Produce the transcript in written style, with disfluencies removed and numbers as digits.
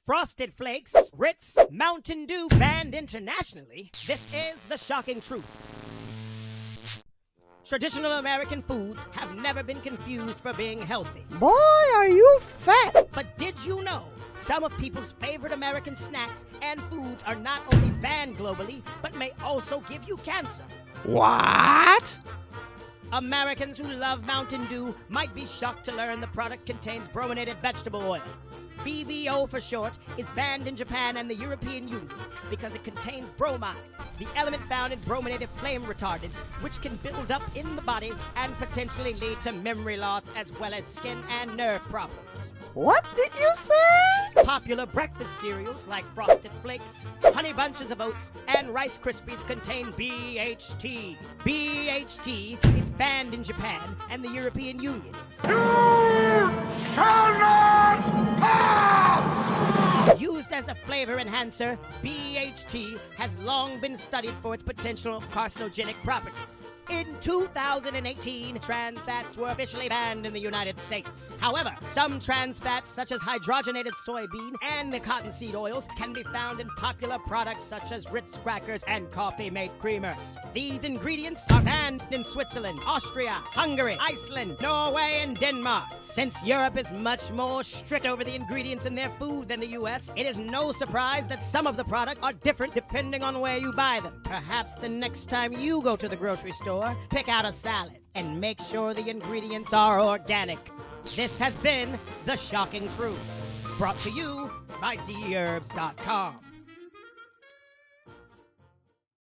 Frosted Flakes, Ritz, Mountain Dew banned internationally? This is the shocking truth. Traditional American foods have never been confused for being healthy. Boy, are you fat! But did you know some of people's favorite American snacks and foods are not only banned globally, but may also give you cancer? What? Americans who love Mountain Dew might be shocked to learn the product contains brominated vegetable oil. BVO for short is banned in Japan and the European Union because it contains bromide, the element found in brominated flame retardants, which can build up in the body and potentially lead to memory loss as well as skin and nerve problems. What did you say? Popular breakfast cereals like Frosted Flakes, Honey Bunches of Oats, and Rice Krispies contain BHT. BHT is banned in Japan and the European Union. You shall not pass! Used as a flavor enhancer, BHT has long been studied for its potential carcinogenic properties. In 2018, trans fats were officially banned in the United States. However, some trans fats, such as hydrogenated soybean and the cottonseed oils, can be found in popular products such as Ritz crackers and coffee-mate creamers. These ingredients are banned in Switzerland, Austria, Hungary, Iceland, Norway, and Denmark. Since Europe is much more strict over the ingredients in their food than the US, it is no surprise that some of the products are different depending on where you buy them. Perhaps the next time you go to the grocery store, pick out a salad and make sure the ingredients are organic. This has been The Shocking Truth, brought to you by Dherbs.com.